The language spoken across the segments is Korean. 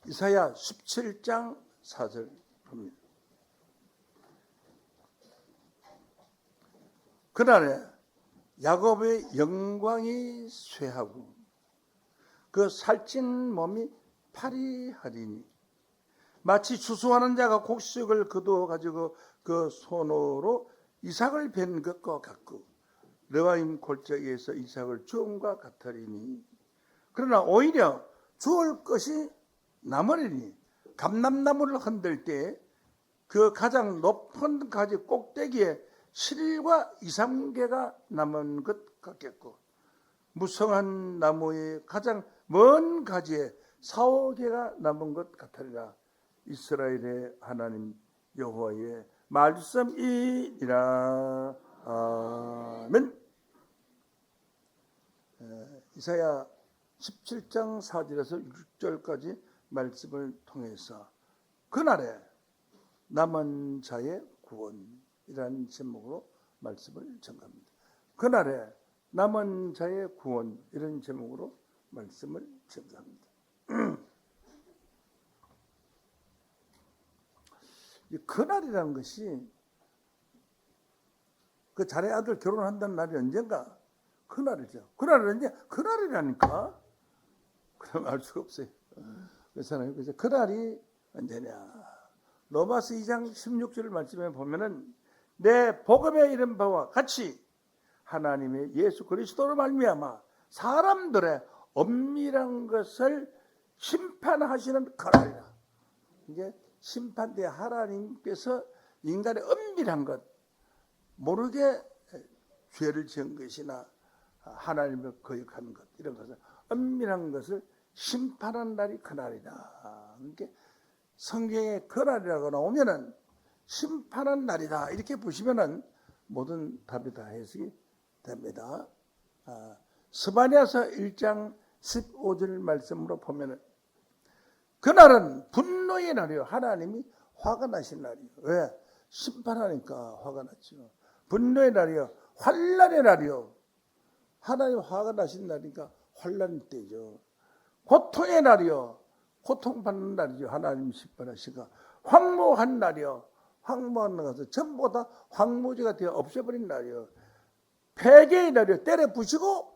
이사야 17장 4절 봅니다. 그날에 야곱의 영광이 쇠하고 그 살찐 몸이 파리하리니 마치 추수하는 자가 곡식을 거두어 가지고 그 손으로 이삭을 벤 것과 같고 레바임 골짜기에서 이삭을 주음과 같으리니 그러나 오히려 주울 것이 남으리니 감람나무를 흔들 때 그 가장 높은 가지 꼭대기에 7일과 2, 3개가 남은 것 같겠고 무성한 나무의 가장 먼 가지에 4, 5개가 남은 것 같으리라. 이스라엘의 하나님 여호와의 말씀이니라. 아멘. 이사야 17장 4절에서 6절까지 말씀을 통해서 그날에 남은 자의 구원이라는 제목으로 말씀을 전합니다. 그날에 남은 자의 구원 이런 제목으로 말씀을 전합니다. 이 그날이라는 것이 그 자네 아들 결혼한다는 날이 언젠가? 그날이죠. 그날이 언제? 그날이라니까. 그럼 알 수가 없어요. 그래서 그날이 언제냐? 로마서 2장 16절 말씀에 보면은 내 복음에 이른 바와 같이 하나님의 예수 그리스도로 말미암아 사람들의 엄밀한 것을 심판하시는 그날이라. 이게 심판대 하나님께서 인간의 엄밀한 것, 모르게 죄를 지은 것이나 하나님을 거역하는 것 이런 것을 엄밀한 것을 심판하는 날이 그날이다. 이렇게 성경에 그날이라고 나오면은 심판한 날이다 이렇게 보시면은 모든 답이 다 해석이 됩니다. 스바냐서 1장 15절 말씀으로 보면은 그날은 분노의 날이요. 하나님이 화가 나신 날이요. 왜? 심판하니까 화가 났죠. 분노의 날이요. 환난의 날이요. 하나님 화가 나신 날이니까 환난 때죠. 고통의 날이요. 고통받는 날이죠. 하나님 심판하시가. 황무한 날이요. 황무한 날에서 전부 다 황무지가 되어 없애버린 날이요. 폐괴의 날이요. 때려 부시고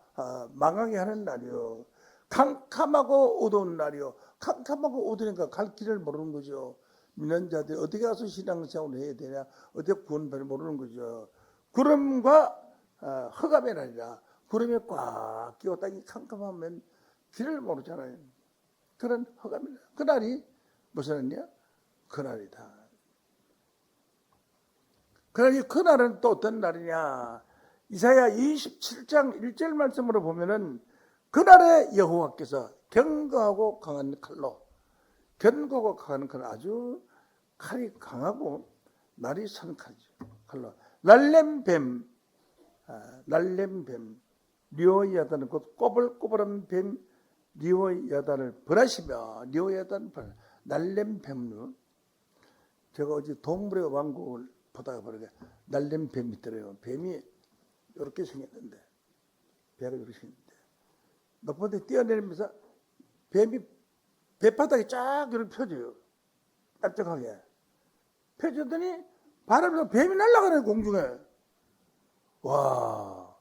망하게 하는 날이요. 캄캄하고 어두운 날이요. 캄캄하고 어두우니까 갈 길을 모르는 거죠. 믿는 자들이 어떻게 가서 신앙생활을 해야 되냐, 어떻게 구원받을 모르는 거죠. 구름과 흑암의 날이라. 구름이 꽉 끼고 땅이 캄캄하면 길을 모르잖아요. 그런 흑암의 날. 그날이 무슨 날이냐? 그날이다. 그날이 그날은 또 어떤 날이냐? 이사야 27장 1절 말씀으로 보면은 그날에 여호와께서 견고하고 강한 칼로, 견고하고 강한 칼, 아주 칼이 강하고 날이 선 칼로 날렘뱀, 리오야단은 곧 꼬불꼬불한 뱀 리오야단을 벌하시며, 리오야단 벌, 날렘뱀로. 제가 어제 동물의 왕국을 보다가 보니까 날렘뱀이 있더래요. 뱀이 이렇게 생겼는데, 배가 이렇게 생겼는데 높은 데 뛰어내리면서 뱀이 배바닥에 쫙 이렇게 펴져요. 깜짝하게 펴주더니 바람에서 뱀이 날아가네. 공중에. 와,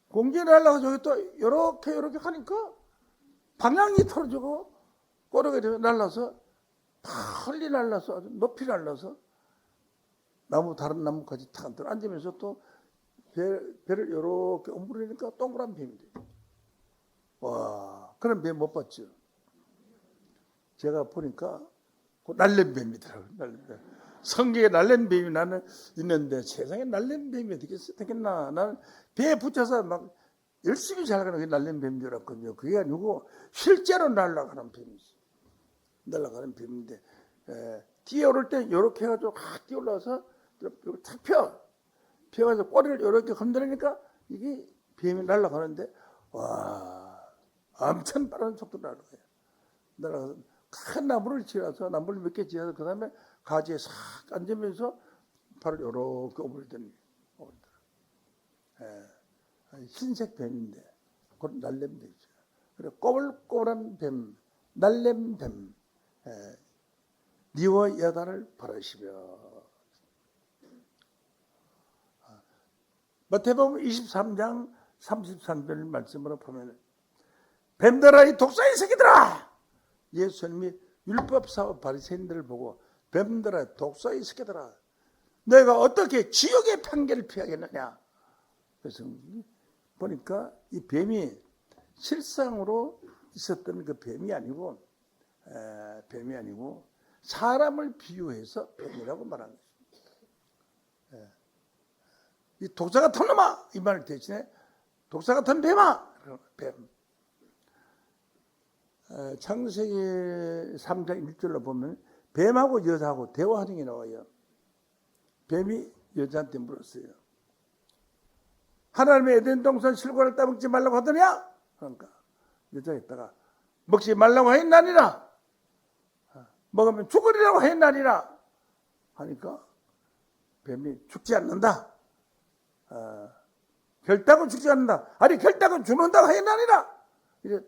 공중에 날아가서 저기 또 이렇게 하니까 방향이 틀어지고 꼬르게 날라서 멀리 날라서 아주 높이 날라서 다른 나무까지 탁 앉으면서 또 배를 이렇게 옴부리니까 동그란 뱀이 돼요. 와, 그런 뱀 못 봤죠. 제가 보니까 날렘뱀이더라고요. 날렘뱀. 성경에 날렘뱀이 나는 있는데 세상에 날렘뱀이 어떻게 되겠나. 나는 배에 붙여서 막 열심히 살아가는 게 날렘뱀인 줄 알았거든요. 그게 아니고 실제로 날아가는 뱀이지. 날아가는 뱀인데 뛰어오를 때 이렇게 해가지고 뛰어올라서 탁 펴가지고 꼬리를 이렇게 흔들으니까 이게 뱀이 날아가는데 와, 엄청 빠른 속도로 날아가요. 날아가서 큰 나무를 지어서 나무를 몇 개 지어서 그 다음에 가지에 싹 앉으면서 발을 이렇게 오므리더니 흰색 뱀인데 그건 날렘뱀이죠. 그래 꼬불꼬불한 뱀, 날렘뱀. 니와 여단을 벌하시며. 마태복음 23장 33절 말씀으로 보면 뱀들아 이 독사의 새끼들아, 예수님이 율법사와 바리새인들을 보고 뱀들아 독사의 새끼들아, 내가 어떻게 지옥의 판결을 피하겠느냐. 그래서 보니까 이 뱀이 실상으로 있었던 그 뱀이 아니고 사람을 비유해서 뱀이라고 말하는 것입니다. 이 독사 같은 놈아, 이 말 대신에 독사 같은 뱀아, 뱀. 창세기 3장 1절로 보면 뱀하고 여자하고 대화하는 게 나와요. 뱀이 여자한테 물었어요. 하나님의 에덴 동산 실과를 따먹지 말라고 하더냐? 그러니까 여자가 있다가 먹지 말라고 했나니라, 먹으면 죽으리라고 했나니라 하니까 뱀이 죽지 않는다. 결단은 죽지 않는다. 아니 결단은 죽는다고 했나니라. 이래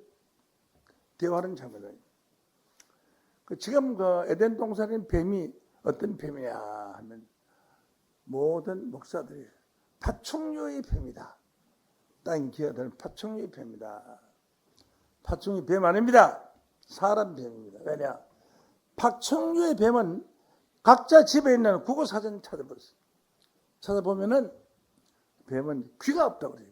대화하는 장면이에요. 지금 그 에덴 동산인 뱀이 어떤 뱀이냐 하면 모든 목사들이 파충류의 뱀이다. 땅에 기어드는 파충류의 뱀이다. 파충류 뱀 아닙니다. 사람 뱀입니다. 왜냐? 파충류의 뱀은 각자 집에 있는 국어사전 찾아보세요. 찾아보면은 뱀은 귀가 없다고 그래요.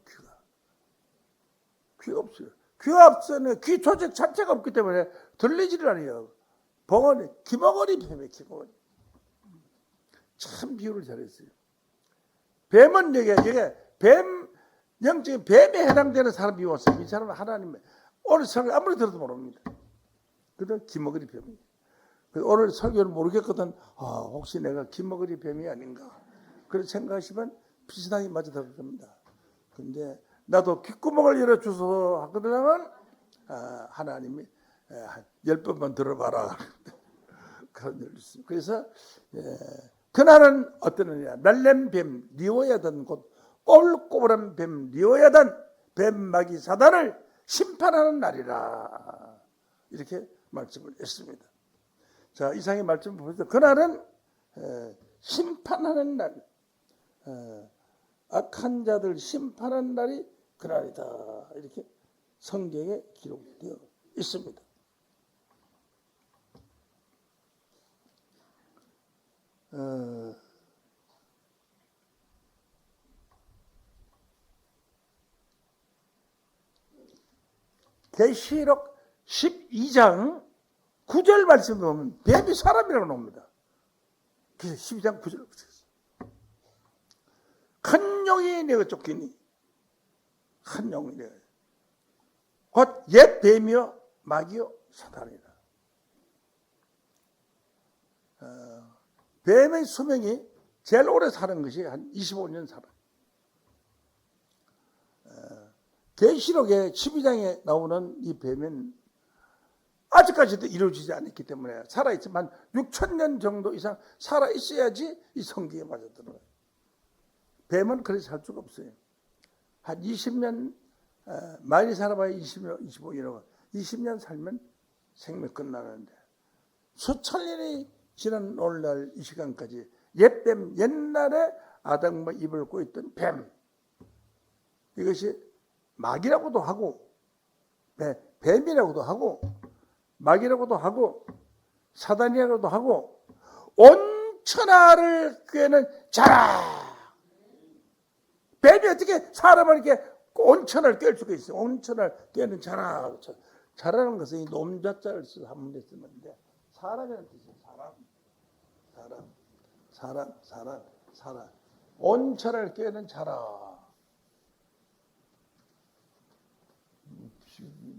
귀가 없어요. 귀가 없으면 귀 조직 자체가 없기 때문에 들리지를 않아요. 벙어리, 귀머거리 뱀이에요. 귀머거리. 참 비유를 잘했어요. 뱀은 이게 뱀, 영적인 뱀에 해당되는 사람 비웠어요. 이 사람은 하나님의 오늘 설교 아무리 들어도 모릅니다. 그래도 귀머거리 뱀이에요. 오늘 설교를 모르겠거든. 혹시 내가 귀머거리 뱀이 아닌가? 그렇게 생각하시면 비슷하게 맞아 들을 겁니다. 근데 나도 귓구멍을 열어줘서 하거든요. 하나님이 10번만 들어봐라. 그런 일이 있습니다. 그래서 그날은 어떠느냐? 날렘뱀 리오야단 곧 꼬불꼬불한 뱀 리오야단 뱀마귀 사단을 심판하는 날이라. 이렇게 말씀을 했습니다. 자, 이상의 말씀을 보면서 그날은 심판하는 날, 악한 자들 심판하는 날이 그날이다. 이렇게 성경에 기록되어 있습니다. 계시록 12장 9절 말씀 보면 뱀이 사람이라고 나옵니다. 그래서 12장 9절을 붙였어요. 큰 용이 내가 쫓기니, 큰 용이 내가 곧 옛 뱀이요 마귀요 사단이라. 뱀의 수명이 제일 오래 사는 것이 한 25년 살아. 계시록의 12장에 나오는 이 뱀은 아직까지도 이루어지지 않았기 때문에 살아있지만 6,000년 정도 이상 살아있어야지 이 성경에 맞아들어요. 뱀은 그렇게 살 수가 없어요. 한 20년, 많이 살아봐야 20년, 25년, 20년 살면 생명 끝나는데 수천 년이 지난 오늘날 이 시간까지 옛뱀, 옛날에 아담과 이브를 꼬있던 뱀, 이것이 마귀라고도 하고 뱀이라고도 하고 마귀라고도 하고 사단이라고도 하고 온 천하를 꿰는 자라. 뱀이 어떻게 사람을 이렇게 온 천하를 꿰 수가 있어요? 온 천하를 꿰는 자라. 자라는 것은 이 놈자자를 써서 한문에 쓰는데 사람이라는 뜻이에요. 사람. 온 천하를 꿰는 자라.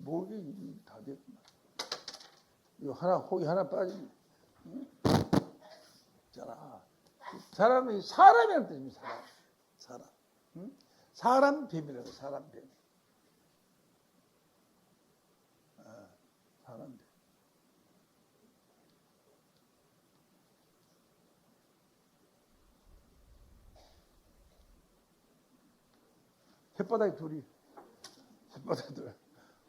목이 다 됐구나. 이거 혹이 하나 빠지면, 자라는 사람이라는 뜻입니다. 사람. 사람 뱀이라고, 사람 뱀. 사람 뱀. 햇바닥에 둘이.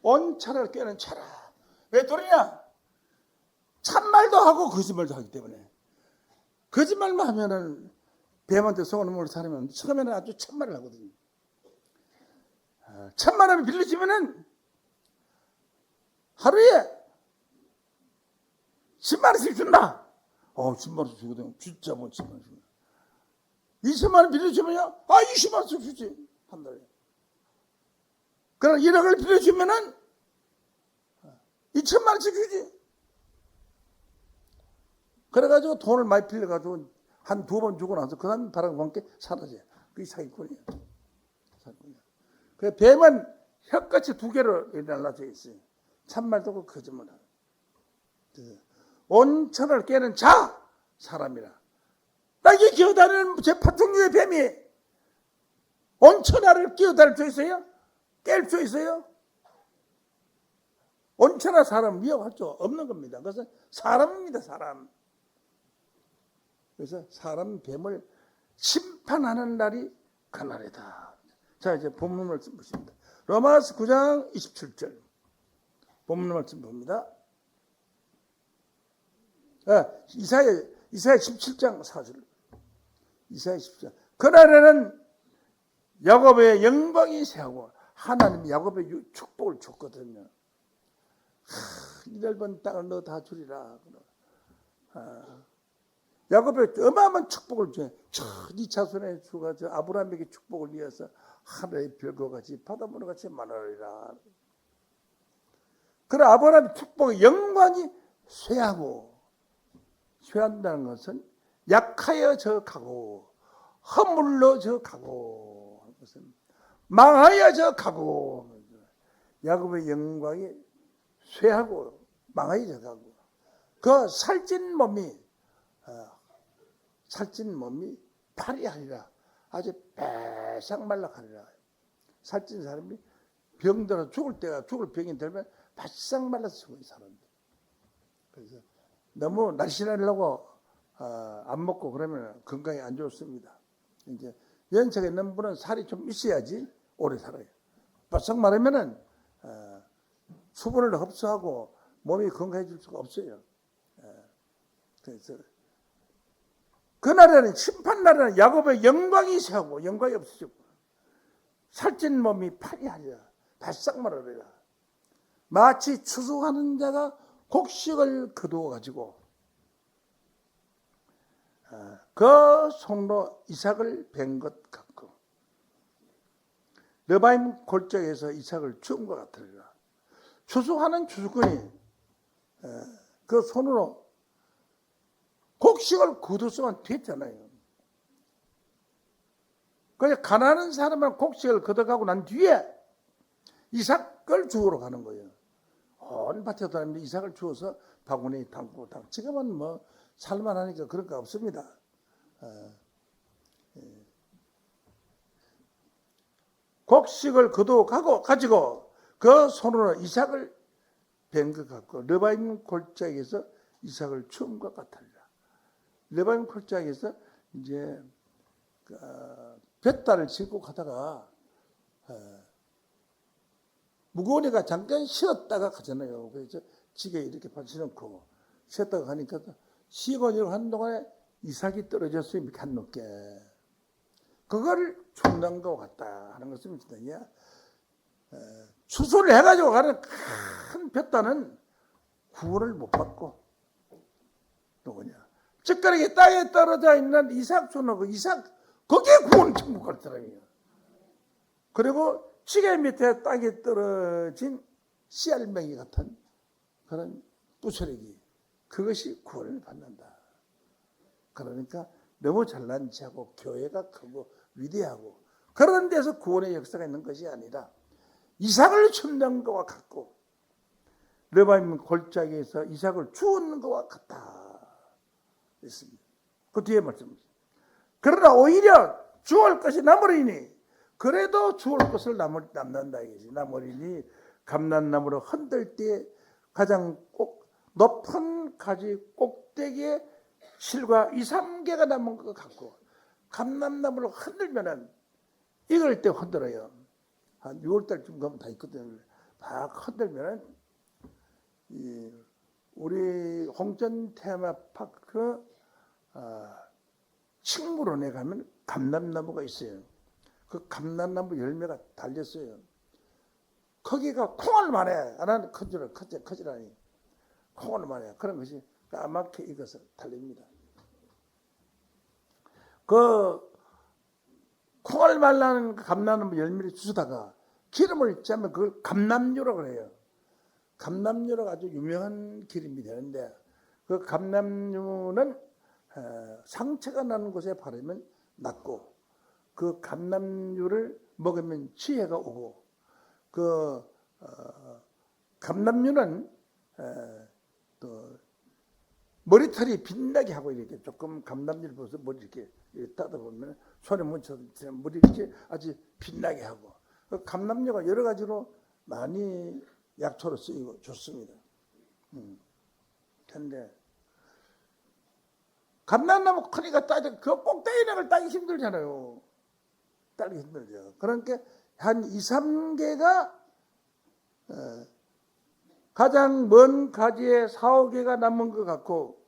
온 천하를 꿰는 자라. 왜 둘이냐? 참말도 하고 거짓말도 하기 때문에 거짓말만 하면은 뱀한테 속는 물을 사려면 처음에는 아주 참말을 하거든요. 참말하면 빌려주면은 하루에 10만 원씩 준다. 10만 원씩 주거든. 진짜 뭐 10만 원씩. 20만 원 빌려주면요. 20만 원씩 주지. 한 달에. 그럼 1억을 빌려주면은 2천만 원씩 주지. 그래가지고 돈을 많이 빌려가지고 한 2번 주고 나서 그 다음에 바람 함께 사라져요. 그게 사기꾼이에요. 그 뱀은 혀끝이 2개로 날라져 있어요. 참말도 하고 거짓말도 하고. 온천을 깨는 자 사람이라. 나에게 기어다니는 제 파충류의 뱀이 온천하를 기어다닐 수 있어요? 깰 수 있어요? 온천하 사람 위협할 수 없는 겁니다. 그래서 사람입니다. 사람. 그래서 사람 뱀을 심판하는 날이 그날이다. 자, 이제 본문 말씀 보십니다. 로마서 9장 27절 본문 말씀 봅니다. 이사야 17장 4절. 이사야 17장. 그날에는 야곱의 영광이 새하고 하나님이 야곱의 축복을 줬거든요. 이 넓은 땅을 너 다 주리라. 야곱의 어마어마한 축복을 줘요. 네 자손의 주가 저 아브라함에게 축복을 이어서 하늘의 별과 같이 바닷물과 같이 많으리라. 그래 아브라함의 축복의 영광이 쇠하고 쇠한다는 것은 약하여져 가고 허물러져 가고 것은 망하여져 가고 야곱의 영광이 쇠하고 망하여져 가고 그 살찐 몸이 파리하리라. 아주 빼싹 말라가리라. 살찐 사람이 병들어 죽을 병이 들면 바싹 말라서 죽은 사람들. 그래서 너무 날씬하려고 안 먹고 그러면 건강에 안 좋습니다. 이제 연세가 있는 분은 살이 좀 있어야지 오래 살아요. 바싹 마르면은 수분을 흡수하고 몸이 건강해질 수가 없어요. 그래서 그날에는 심판날에는 야곱의 영광이 새하고 영광이 없어지고 살찐 몸이 파리하리라. 바싹 마르리라. 마치 추수하는 자가 곡식을 거두어 가지고 그 손으로 이삭을 벤 것 같고 르바임 골짜기에서 이삭을 주운 것 같으리라. 추수하는 추수꾼이 그 손으로 곡식을 거두어서만 됐잖아요. 그래서 가난한 사람은 곡식을 걷어가고 난 뒤에 이삭을 주우러 가는 거예요. 온 밭에 다니는데 이삭을 주워서 바구니에 담고 지금은 뭐 살만하니까 그런 거 없습니다. 곡식을 거두어가고 가지고 그 손으로 이삭을 벤 것 같고 르바임 골짜기에서 이삭을 주운 것 같으리라. 르바임 골짜기에서 이제 뱃다를 싣고 가다가 무거우니까 잠깐 쉬었다가 가잖아요. 그래서 지게 이렇게 받쳐놓고 쉬었다가 가니까 쉬고 하는 동안에 이삭이 떨어졌어요. 이렇게 한 높게. 그걸 충당한 것 같다 하는 것을 믿으냐. 추수를 해가지고 가는 큰 뱃다는 구원을 못 받고 누구냐. 찌끄러기 땅에 떨어져 있는 이삭 손으로 그 이삭 거기에 구원 천국 갈 사람이에요. 그리고 지게 밑에 땅에 떨어진 씨알맹이 같은 그런 부스러기 그것이 구원을 받는다. 그러니까 너무 잘난 체하고 교회가 크고 위대하고 그런 데서 구원의 역사가 있는 것이 아니라 이삭을 춘는 것과 같고 르바임 골짜기에서 이삭을 주었는 것과 같다. 있습니다. 그 뒤에 말씀입니다. 그러나 오히려 주올 것이 남으리니 그래도 주올 것을 남는다 이거지. 남으리니 감람나무로 흔들 때 가장 높은 가지 꼭대기에 실과 2, 3개가 남은 것 같고 감람나무를 흔들면은 익을 때 흔들어요. 한 6월달쯤 가면 다 있거든요. 막 흔들면은 이 우리 홍천 테마파크 식물원에 가면 감람나무가 있어요. 그 감람나무 열매가 달렸어요. 거기가 콩알만해. 하나는 커지라니. 콩알만해. 그런 것이 까맣게 익어서 달립니다. 그 콩알 나는 감람나무 열매를 주스다가 기름을 짜면 그걸 감람류라고 해요. 감람류가 아주 유명한 기름이 되는데 그 감람류는 상처가 나는 곳에 바르면 낫고 그 감람류를 먹으면 치해가 오고 그 감람류는 또 머리털이 빛나게 하고 이렇게 조금 감람류를 벗어 머리 이렇게 따다 보면 손에 묻혀서 머리 이렇게 아주 빛나게 하고 그 감람류가 여러 가지로 많이 약초로 쓰이고 좋습니다. 근데 감람나무 크니까 따지 그 꼭대기를 따기 힘들잖아요. 따기 힘들죠. 그러니까 한 2, 3개가 가장 먼 가지에 4, 5개가 남은 것 같고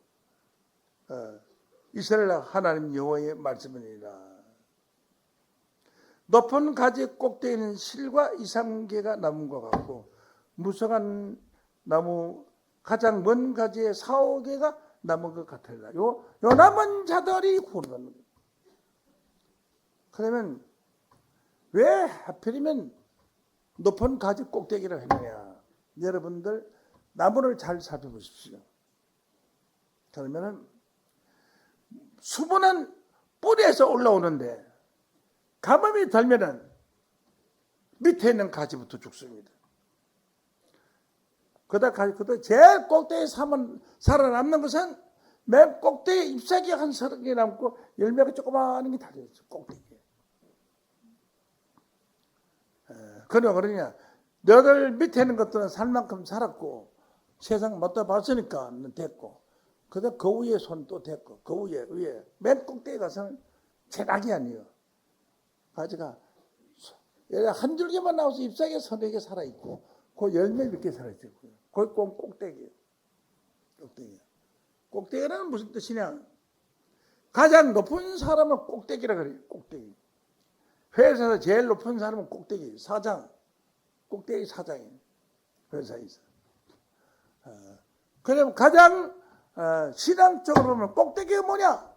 이스라엘 하나님 여호와의 말씀이니라. 높은 가지 꼭대기는 실과 2, 3개가 남은 것 같고 무성한 나무 가장 먼 가지에 4, 5개가 남은 것 같으리라. 요 남은 자들이 구원받는 거예요. 그러면 왜 하필이면 높은 가지 꼭대기를 했느냐. 여러분들 나무를 잘 살펴보십시오. 그러면은 수분은 뿌리에서 올라오는데 가뭄이 들면은 밑에 있는 가지부터 죽습니다. 그러다 제일 꼭대기에 살아남는 것은 맨 꼭대기에 잎사귀 한 30개 남고 열매가 조그마한 게 달려있어. 꼭대기에. 그러냐 너들 밑에 있는 것들은 살 만큼 살았고 세상 못다 봤으니까 됐고 그다음 그 위에 손 또 됐고 그 위에 맨 꼭대기 가서는 제각이 아니에요. 가지가 한 줄기만 나와서 잎사귀 30개 살아있고 그 열매 몇 개 살아있어요. 거기 꼭대기예요. 꼭대기라는 무슨 뜻이냐? 가장 높은 사람은 꼭대기라 그래요. 꼭대기. 회사에서 제일 높은 사람은 꼭대기. 사장. 꼭대기 사장이에요. 회사에서. 그럼 가장 신앙적으로 보면 꼭대기가 뭐냐?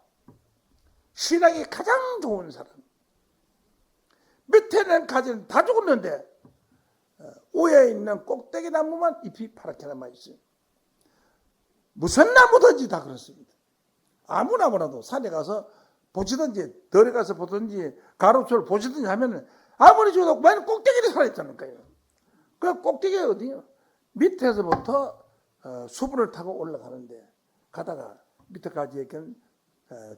신앙이 가장 좋은 사람. 밑에는 가지는 다 죽었는데 위에 있는 꼭대기 나무만 잎이 파랗게 남아있어요. 무슨 나무든지 다 그렇습니다. 아무 나무라도 산에 가서 보시든지 덜에 가서 보든지 가로수를 보시든지 하면 아무리 죽어도 맨 꼭대기를 살아있다니까요. 그 꼭대기가 어디요? 밑에서부터 수분을 타고 올라가는데 가다가 밑에까지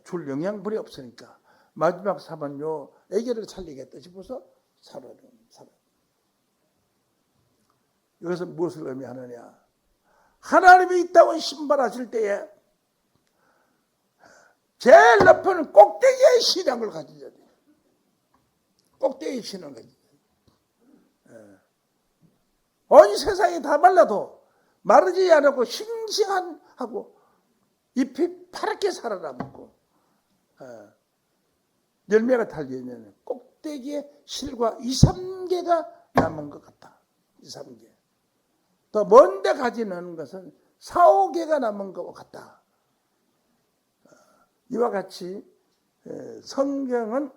줄 영양분이 없으니까 마지막 삼은 요 애기를 살리겠다 싶어서 살아요. 이것은 무엇을 의미하느냐? 하나님이 이 땅을 신발하실 때에 제일 높은 꼭대기의 신앙을 가지셔야 돼요. 꼭대기의 신앙을 가지셔야 돼요. 온 세상이 다 말라도 마르지 않고 싱싱하고 잎이 파랗게 살아남고 열매가 달려있는 꼭대기에 실과 2, 3개가 남은 것 같다. 2, 3개. 더 먼데 가지는 것은 4, 5개가 남은 것 같다. 이와 같이 성경은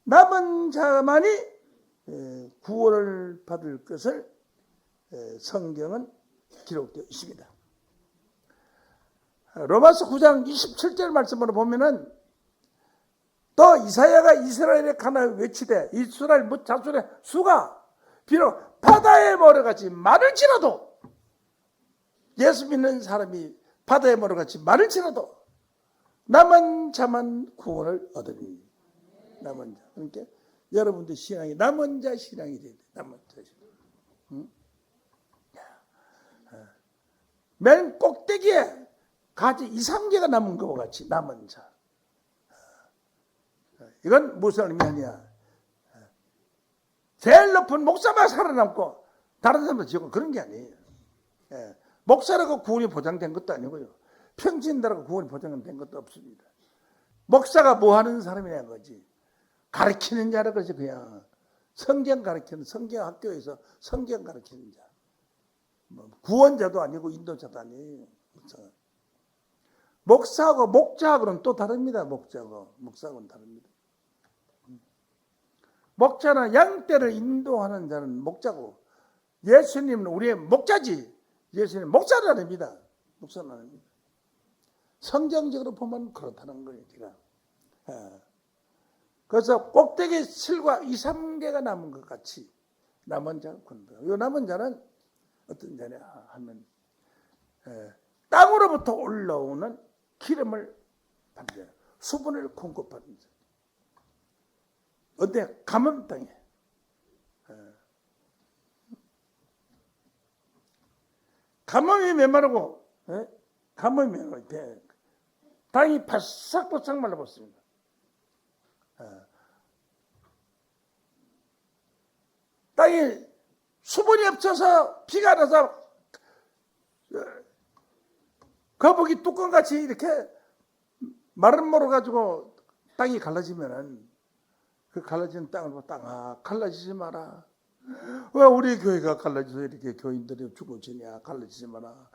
남은 자만이 구원을 받을 것을 성경은 기록되어 있습니다. 로마서 9장 27절 말씀으로 보면은 또 이사야가 이스라엘의 가나에 외치되 이스라엘 뭇 자손의 수가 비록 바다의 모래같이 많을지라도 예수 믿는 사람이 바다의 모래같이 많을지라도 남은 자만 구원을 얻으리. 남은 자. 그러니까 여러분들 신앙이 남은 자 신앙이 돼야 돼. 남은 자 신앙. 응? 맨 꼭대기에 가지 2, 3개가 남은 것과 같이 남은 자. 이건 무슨 의미하냐? 제일 높은 목사만 살아남고 다른 사람도 지고 그런 게 아니에요. 목사라고 구원이 보장된 것도 아니고요. 평신도라고 구원이 보장된 것도 없습니다. 목사가 뭐 하는 사람이냐 거지. 가르치는 자라 그러지. 그냥 성경 가르치는, 성경 학교에서 성경 가르치는 자. 뭐 구원자도 아니고 인도자도 아니에요. 목사하고 목자하고는 또 다릅니다. 목사하고는 다릅니다. 목자는 양떼를 인도하는 자는 목자고, 예수님은 우리의 목자지. 예수님 목사는 아닙니다. 목사는 아닙니다. 성경적으로 보면 그렇다는 거예요. 제가. 그래서 꼭대기 실과 2, 3개가 남은 것 같이 남은 자가 군다. 이 남은 자는 어떤 자냐 하면 땅으로부터 올라오는 기름을 받는 자, 수분을 공급하는 자. 어때? 가뭄 땅에. 가뭄이 메마르고, 가뭄이 메마르고, 땅이 바싹바싹 말라붙습니다. 땅이 수분이 없어서 비가 나서 거북이 뚜껑같이 이렇게 마른 모로 가지고 땅이 갈라지면은 그 갈라진 땅을 보고 땅아 갈라지지 마라. 왜 우리 교회가 갈라져서 이렇게 교인들이 죽어지냐. 갈라지지 마라.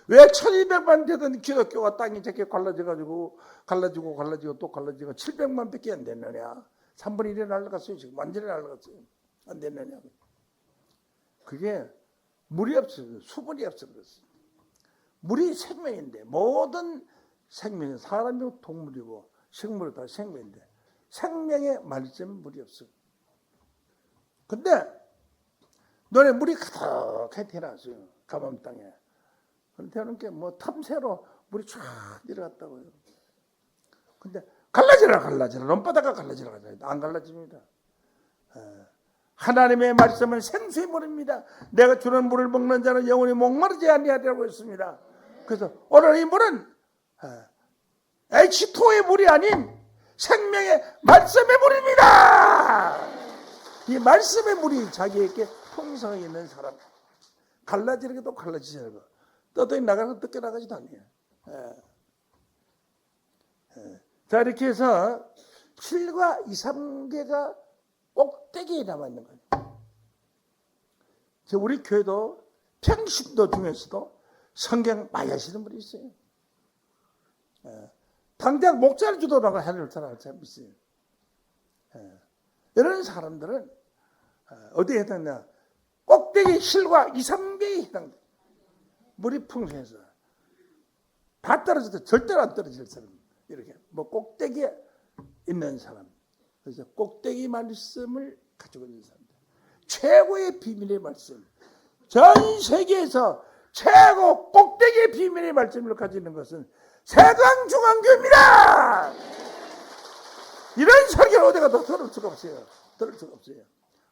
왜 1200만 되던 기독교가 땅이 저렇게 갈라지고 또 갈라지고 700만 밖에 안 됐느냐. 3분의 1이 날아갔어요. 지금 완전히 날아갔어요. 안 됐느냐. 그게 물이 없어요. 수분이 없어서 그렇습니다. 물이 생명인데, 모든 생명은 사람이고 동물이고 식물이 다 생명인데, 생명의 말씀은 물이 없어요. 근데 너네 물이 가득하게 태어났어요. 가뭄 땅에. 그런데 태어난 게 뭐 탐새로 물이 쫙 내려갔다고요. 근데 갈라지라. 논바다가 갈라지라. 안 갈라집니다. 하나님의 말씀은 생수의 물입니다. 내가 주는 물을 먹는 자는 영원히 목마르지 아니하리라고 했습니다. 그래서 오늘 이 물은 H2O의 물이 아닌 생명의 말씀의 물입니다. 이 말씀의 물이 자기에게 풍성하게 있는 사람, 갈라지는 또 갈라지지 않고 떠도니 나가서 뜯겨 나가지도 않아요. 자, 이렇게 해서 7과 2, 3개가 꼭대기에 남아있는 거예요. 우리 교회도 평신도 중에서도 성경 많이 하시는 분이 있어요. 당장 목자를 주도라고 하는 사람이 있어요. 이런 사람들은 어디에 해당되냐? 꼭대기 실과 2, 3개에 해당돼요. 물이 풍성해서 다 떨어져도 절대로 안 떨어질 사람. 이렇게 뭐 꼭대기에 있는 사람. 그래서 꼭대기 말씀을 가지고 있는 사람들. 최고의 비밀의 말씀. 전 세계에서 최고 꼭대기의 비밀의 말씀을 가지는 것은 세강중앙교입니다. 이런 설교를 어디가 더 들을 수가 없어요.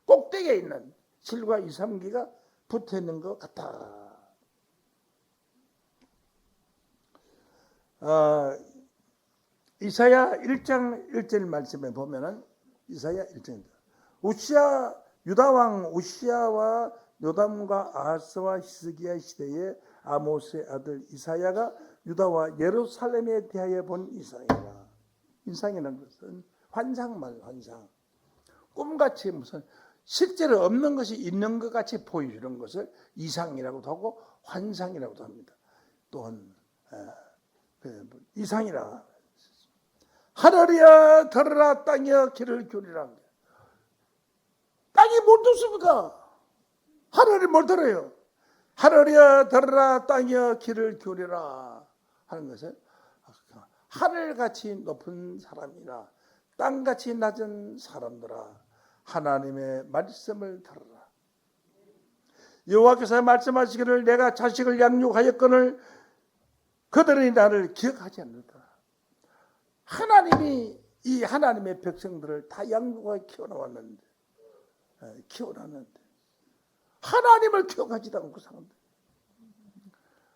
꼭대기에 있는 7과 2, 3기가 붙어 있는 것 같아. 이사야 1장 1절 말씀에 보면은 이사야 1장입니다. 유다 왕 우시야와 요담과 아하스와 히스기야 시대에 아모스의 아들 이사야가 유다와 예루살렘에 대하여 본 이상이라. 인상이라는 것은 환상말, 환상. 꿈같이 무슨 실제로 없는 것이 있는 것 같이 보이는 것을 이상이라고도 하고 환상이라고도 합니다. 또한 이상이라. 하늘이여 들으라, 땅이여 귀를 기울이라. 땅이 뭘 듣습니까? 하늘이 뭘 들어요? 하늘이여 들으라, 땅이여 귀를 기울이라 하는 것은 하늘같이 높은 사람이나 땅같이 낮은 사람들아, 하나님의 말씀을 들으라. 여호와께서 말씀하시기를 내가 자식을 양육하였거늘 그들이 나를 기억하지 않는다. 하나님이 이 하나님의 백성들을 다 양육하여 키워놨는데 하나님을 기억하지도 않고 사는데,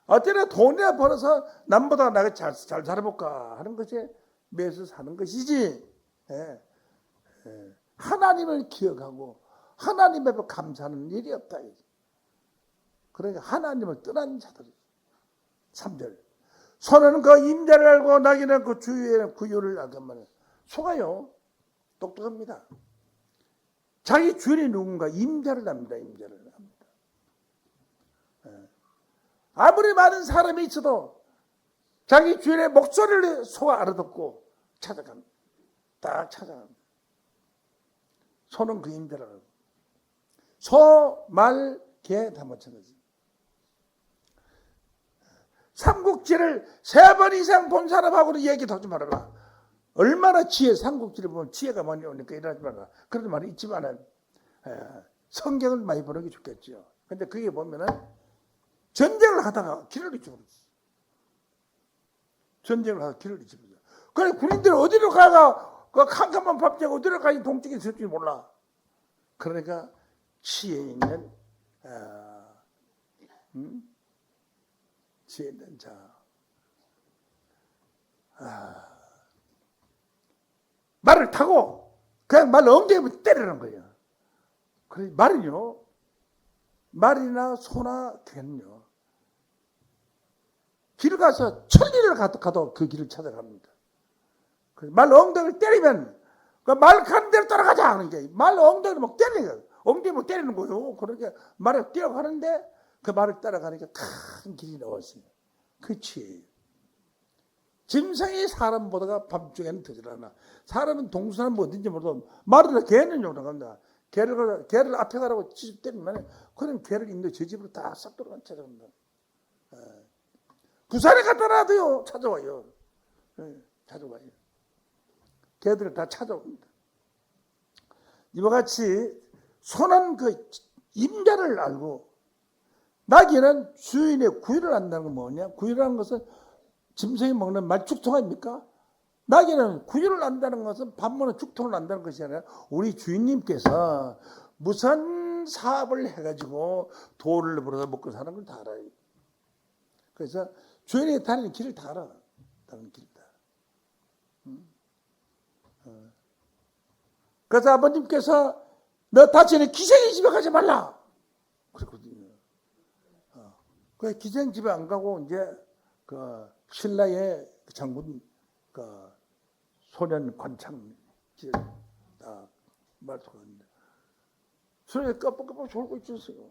어때나 돈이나 벌어서 남보다 내가 잘 살아볼까 하는 것에 매서 사는 것이지, 하나님을 기억하고 하나님 앞에 감사하는 일이 없다. 그러니까 하나님을 떠난 자들, 3절. 소는 그 임자를 알고 나귀는 그 주유의 구유를 알건만은. 소가요 똑똑합니다. 자기 주인이 누군가 임자를 압니다. 임자를 압니다. 아무리 많은 사람이 있어도 자기 주인의 목소리를 소가 알아듣고 찾아갑니다. 딱 찾아갑니다. 소는 그 임자를 알고. 소, 말, 개 다 마찬가지. 삼국지를 3번 이상 본 사람하고는 얘기도 하지 말아라. 얼마나 삼국지를 보면 지혜가 많이 오니까 일하지 말아라. 그런 말이 있지만은, 성경을 많이 보는 게 좋겠죠. 근데 그게 보면은, 전쟁을 하다가 길을 잃어버렸어. 전쟁을 하다가 길을 잃어버렸어. 그래, 군인들 어디로 가가, 그 캄캄한 밤새고 어디로 가니 동쪽에 있을지 몰라. 그러니까, 지혜 있는, 지혜 있는 자. 말을 타고 그냥 말 엉덩이에 때리는 거예요. 그래 말은요, 말이나 소나 개는요, 길 가서 천리를 가도 그 길을 찾아갑니다. 말 엉덩이를 때리면 그 말 가는 대로 따라가자 하는 게, 말 엉덩이를 막 때리는 거예요. 엉덩이 막 때리는 거예요. 그러니까 말을 뛰어가는데 그 말을 따라가니까 큰 길이 나왔어요. 그치. 짐승이 사람보다가 밤중에는 더질라나. 사람은 동수는 뭐든지 몰라도 말이나 개는 용납합니다. 개를 앞에 가라고 찌집 때리면 그럼 개를 인도 저 집으로 다 싹 돌아가 찾아갑니다. 부산에 갔다 놔도요 찾아와요. 찾아와요. 개들을 다 찾아옵니다. 이와 같이 소는 그 임자를 알고, 나귀는 주인의 구유를 안다는 건 뭐냐? 구유라는 것은 짐승이 먹는 말죽통 아닙니까? 나귀는 구유를 안다는 것은 밥 먹는 죽통을 안다는 것이 아니라 우리 주인님께서 무슨 사업을 해가지고 돈을 벌어서 먹고 사는 걸 다 알아요. 그래서 주인이 다니는 길을 다 알아. 다니는 길을 다 알아. 그래서 아버님께서 너 다치는 기생이 집에 가지 말라 그랬거든요. 그 기생 집에 안 가고 이제 그 신라의 장군 그 소년 관창 딱 말씀하는데 소년이 깜빡깜빡 졸고 있었어요.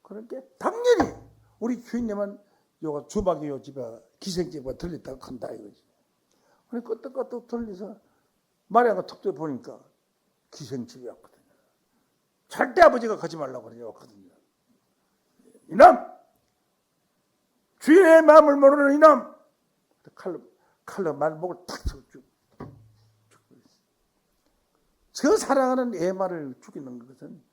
그러니까 당연히 우리 주인님은 요가 주막이 요 집에 기생집에 들렸다고 한다 이거지. 그래 끄떡끄떡 들려서 마리아가 턱도 보니까 기생집이었거든요. 절대 아버지가 가지 말라고 그러거든요. 이놈! 주인의 마음을 모르는 이놈! 칼로 말목을 탁 쳐서 저 사랑하는 애마를 죽이는 것은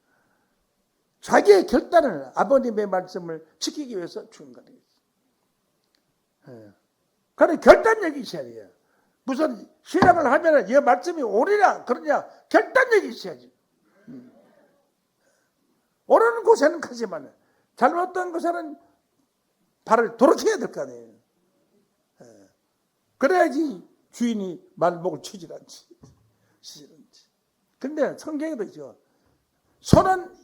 자기의 결단을, 아버님의 말씀을 지키기 위해서 죽인 거예요. 그런 결단력이 있어야 돼요. 무슨 신앙을 하면은 이 말씀이 옳으냐 그러냐 결단력이 있어야지. 옳은 곳에는 가지만 잘못된 곳에는 발을 돌이켜야 될 거 아니에요. 그래야지 주인이 말목을 치질 않지. 근데 성경에도 있죠. 소는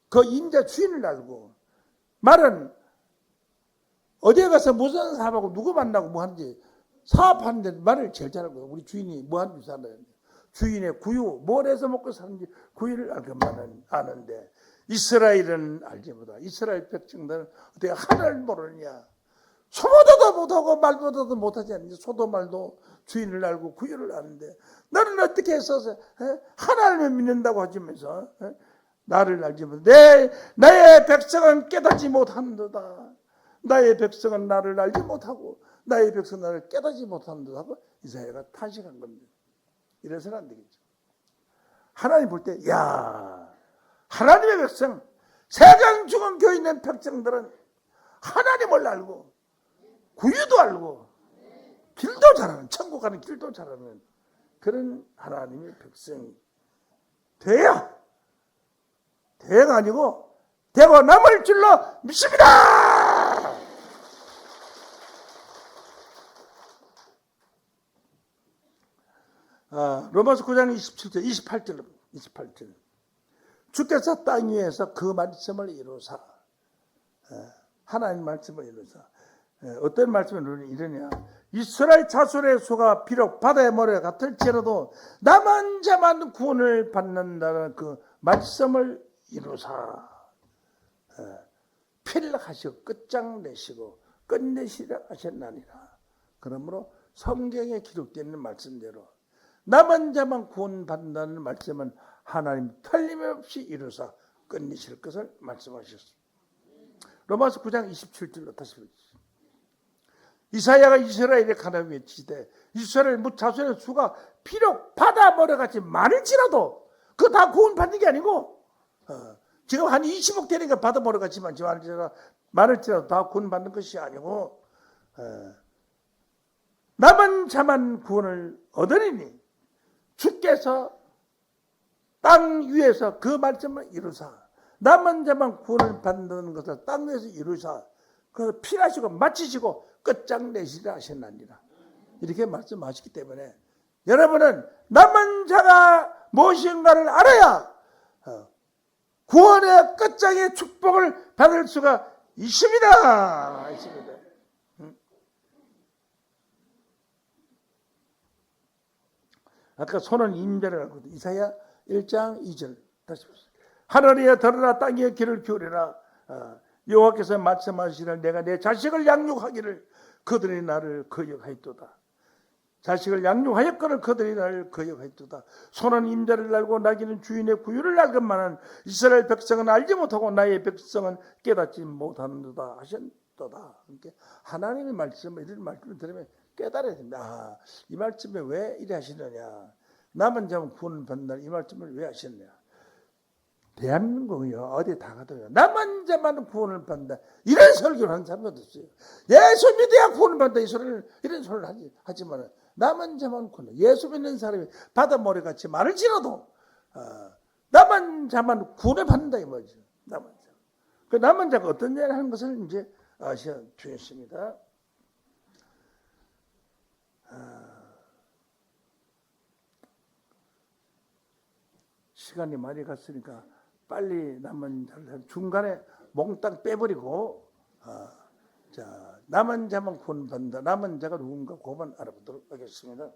그 임자 주인을 알고, 말은 어디에 가서 무슨 사업하고 누구 만나고 뭐 하는지 사업하는데 말을 제일 잘 알고, 우리 주인이 뭐 하는지 사는 주인의 구유, 뭘 해서 먹고 사는지 구유를 알고만 아는데, 이스라엘은 알지 못하고, 이스라엘 백성들은 어떻게 하나를 모르느냐. 소보다도 못하고 말보다도 못하지 않느냐. 소도 말도 주인을 알고 구유를 아는데 너는 어떻게 해서 하나님을 믿는다고 하시면서 나를 알지 못하고 나의 백성은 깨닫지 못한다. 나의 백성은 나를 알지 못하고 나의 백성은 나를 깨닫지 못한다 하고 이사야가 탄식한 겁니다. 이래서는 안 되겠죠. 하나님 볼 때 야, 하나님의 백성, 세상 죽은 교회 있는 백성들은 하나님을 알고 구유도 알고 길도 잘 아는, 천국 가는 길도 잘 아는 그런 하나님의 백성이 돼야, 돼가 아니고 되고 남을 줄로 믿습니다. 로마서 9장 27절 28절 주께서 땅 위에서 그 말씀을 이루사, 하나님 말씀을 이루사 어떤 말씀을 이러냐. 이스라엘 자손의 수가 비록 바다의 모래가 같을지라도 남은 자만 구원을 받는다는 그 말씀을 이루사 피를 하시고 끝장내시고 끝내시라 하셨나니라. 그러므로 성경에 기록되어 있는 말씀대로 남은 자만 구원받는다는 말씀은 하나님 틀림없이 이루사 끝내실 것을 말씀하셨습니다. 로마서 9장 27절로 다시 보겠습니다. 이사야가 이스라엘의 가나안 외치되 이스라엘 자손의 수가 비록 바다 모래같이 많을지라도 그거 다 구원받는 게 아니고 지금 한 20억 되니까 바다 모래같이 많을지라도 다 구원받는 것이 아니고 남은 자만 구원을 얻으리니 주께서 땅 위에서 그 말씀을 이루사 남은 자만 구원을 받는 것을 땅 위에서 이루사 그래서 필하시고 마치시고 끝장내시라 하셨나니라. 이렇게 말씀하셨기 때문에 여러분은 남은 자가 무엇인가를 알아야 구원의 끝장의 축복을 받을 수가 있습니다. 아까 손은 임자를 알고 이사야 1장 2절 다시 보세요. 하늘이여 들으라 땅에 귀를 기울이라 여호와께서 말씀하시기를 내가 내 자식을 양육하기를 그들이 나를 거역하였도다. 자식을 양육하였거늘 그들이 나를 거역하였도다. 손은 임자를 알고 나귀는 주인의 구유를 알건만은 이스라엘 백성은 알지 못하고 나의 백성은 깨닫지 못하는도다 하셨도다. 그러니까 하나님의 말씀을 이런 말씀을 들으면 깨달아야 됩니다. 이 말씀에 왜 이래 하시느냐. 남은 자는 구원을 받는다. 이 말씀을 왜 하셨냐. 대한민국이요 어디 다 가도요 남은 자만 구원을 받는다 이런 설교를 하는 사람도 없어요. 예수 믿어야 구원을 받는다 이런 소리를 하지만 남은 자만 구원 예수 믿는 사람이 바다 모래같이 많을지라도 남은 자만 구원을 받는다 이 말이죠. 남은 자. 그 남은 자가 어떤 일을 하는 것을 이제 아셔야 되겠습니다. 시간이 많이 갔으니까 빨리 남은 자를 중간에 몽땅 빼버리고 남은 자만 구원받는다. 남은 자가 누군가 그것만 알아보도록 하겠습니다.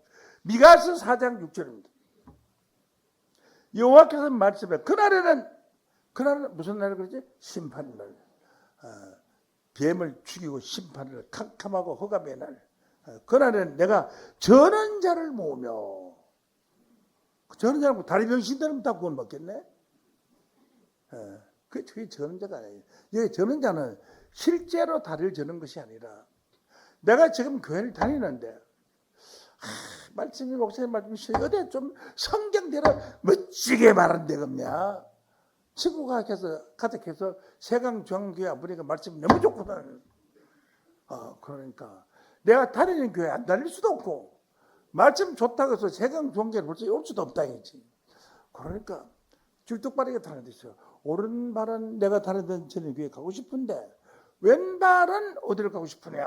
미가서 4장 6절입니다. 여호와께서 말씀해 그날은 무슨 날을 그러지? 심판날. 뱀을 죽이고 심판을 캄캄하고 흑암의 날. 그날은 내가 저는 자를 모으며 저는 자는 다리 병신들은 다 구원받겠네. 그게 저는 자가 아니에요. 여기 저는 자는 실제로 다리를 저는 것이 아니라 내가 지금 교회를 다니는데 말씀이 목사님 말씀이 어디 좀 성경대로 멋지게 말한 데가 없냐. 친구가 가득해서 세강중앙교회 아버지가 말씀이 너무 좋거든. 그러니까 내가 다니는 교회 안 다닐 수도 없고 말씀 좋다고 해서 세강중앙교회를 볼 수도 없다 했지. 그러니까 줄뚝빠르게 다니는 데 있어요. 오른발은 내가 다니던 전교회 가고 싶은데 왼발은 어디를 가고 싶으냐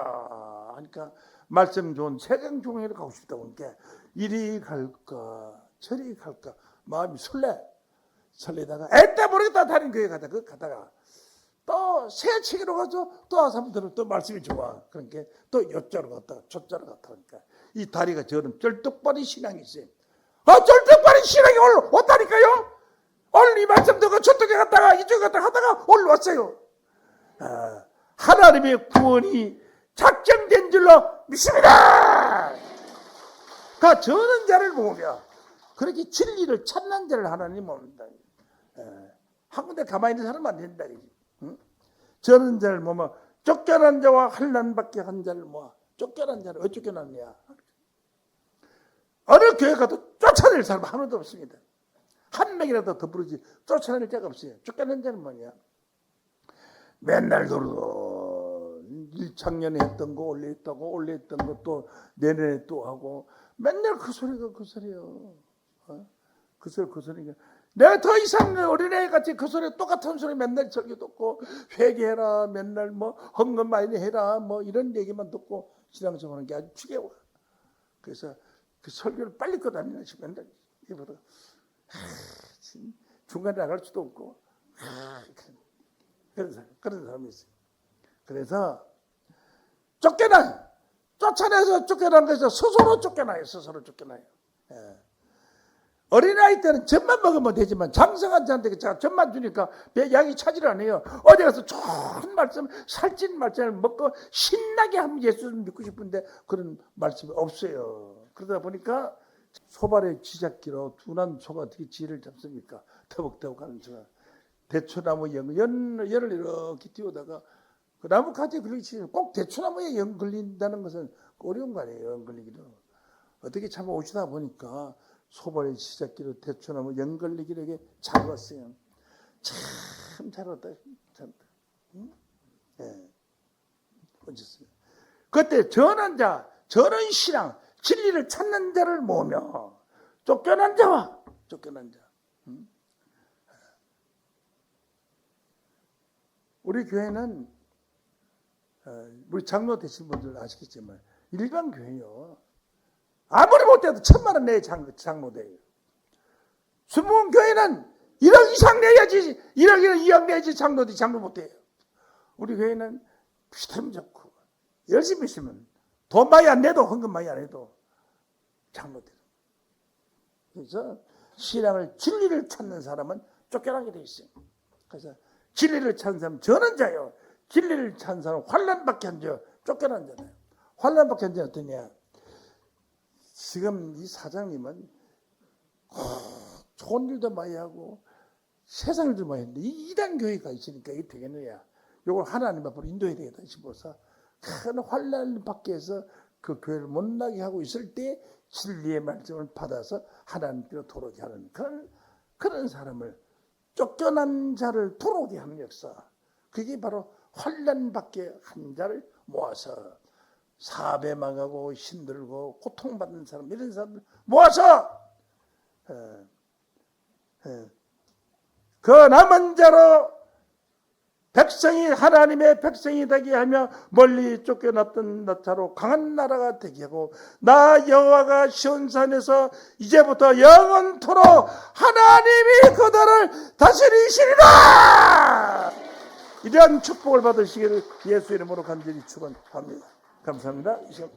하니까 말씀 좋은 세강중앙교회를 가고 싶다고 하니까 이리 갈까 저리 갈까 마음이 설레다가 에따 모르겠다 다른 교회 가다가 또 새치기로 가서 또 와서 한번 들으면 또 말씀이 좋아. 그러니까 또 요자로 갔다가 저자로 갔다 그러니까 이 다리가 저는 쩔뚝빠리 신앙이 있어요. 쩔뚝빠리 신앙이 올라왔다니까요. 오늘 이 말씀 듣고 저쪽에 갔다가 이쪽에 갔다가 하다가 올라왔어요. 하나님의 구원이 작정된 줄로 믿습니다. 그 저는 자를 모으며 그렇게 진리를 찾는 자를 하나님 모은다. 한 군데 가만히 있는 사람은 안 된다. 응? 저는 자를 모으며 쫓겨난 자와 환난받게 한 자를 모아. 쫓겨난 자를 왜 쫓겨났냐. 어느 교회 가도 쫓아낼 사람 하나도 없습니다. 한 명이라도 더 부르지 쫓아낼 자가 없어요. 쫓겨난 자는 뭐냐. 맨날 돌아도 1작년에 했던 거 올려 했던 거 또 내년에 또 하고 맨날 그 소리가 그 소리요. 그 소리가 내가 더 이상 어린애 같이 그 소리 똑같은 소리 맨날 설교 듣고 회개해라 맨날 뭐 헌금 많이 해라 뭐 이런 얘기만 듣고 신앙생활하는 게 아주 지겨워. 그래서 그 설교를 빨리 꺼다니는 시 맨날 이보다 중간에 나갈 수도 없고 그런 사람이 있어요. 그래서 쫓겨나요. 쫓아내서 쫓겨나는 것에서 스스로 쫓겨나요. 스스로 쫓겨나요. 예. 어린아이 때는 젖만 먹으면 되지만 장성한 자한테 제가 젖만 주니까 양이 차지를 안 해요. 어디 가서 좋은 말씀, 살찐 말씀을 먹고 신나게 하면 예수를 믿고 싶은데 그런 말씀이 없어요. 그러다 보니까 소발의 쥐잡기로 둔한 소가 어떻게 쥐를 잡습니까? 터벅터벅 하는 소가. 대추나무 열을 이렇게 띄우다가 그 나무가지에 걸리지 꼭 대추나무에 영 걸린다는 것은 어려운 거 아니에요. 영 걸리기도. 어떻게 참 오시다 보니까 소발의 쥐잡기로 대추나무 영 걸리기로 이렇게 잡았어요. 참 잘했다. 잘했다. 응? 예. 어쨌습니다. 그때 전한 자, 전한 신앙, 진리를 찾는 자를 모으며 쫓겨난 자와 쫓겨난 자. 응? 우리 교회는 우리 장로 되신 분들 아시겠지만 일반 교회요. 아무리 못해도 1,000,000원 내야 장로 돼요. 순복음 교회는 1억 이상 내야지 1억 2억 내야지 장로 돼. 장로 못해요. 우리 교회는 비타민 좋고 열심히 있으면 돈 많이 안 내도 헌금 많이 안 해도 장로 돼요. 그래서 신앙을 진리를 찾는 사람은 쫓겨나게 돼 있어요. 그래서 진리를 찾는 사람은 전원자요. 진리를 찾는 사람은 환난밖에 안 줘요. 쫓겨난 자잖아요. 환난밖에 안 줘요. 어떠냐. 지금 이 사장님은 좋은 일도 많이 하고 세상 일도 많이 했는데 이 이단 교회가 있으니까 이게 되겠느냐. 이걸 하나님 앞으로 인도해야 되겠다 싶어서 큰 환난 밖에서 그 교회를 못 나게 하고 있을 때 진리의 말씀을 받아서 하나님께로 돌아오게 하는 그런 사람을 쫓겨난 자를 돌아오게 하는 역사. 그게 바로 환난 밖에 한 자를 모아서 사업에 망하고 힘들고 고통받는 사람 이런 사람들 모아서 그 남은 자로 백성이 하나님의 백성이 되게 하며 멀리 쫓겨났던 자로 강한 나라가 되게 하고 나 여호와가 시온산에서 이제부터 영원토록 하나님이 그들을 다스리시리라. 이러한 축복을 받으시기를 예수 이름으로 간절히 축원합니다. 감사합니다. 이 시간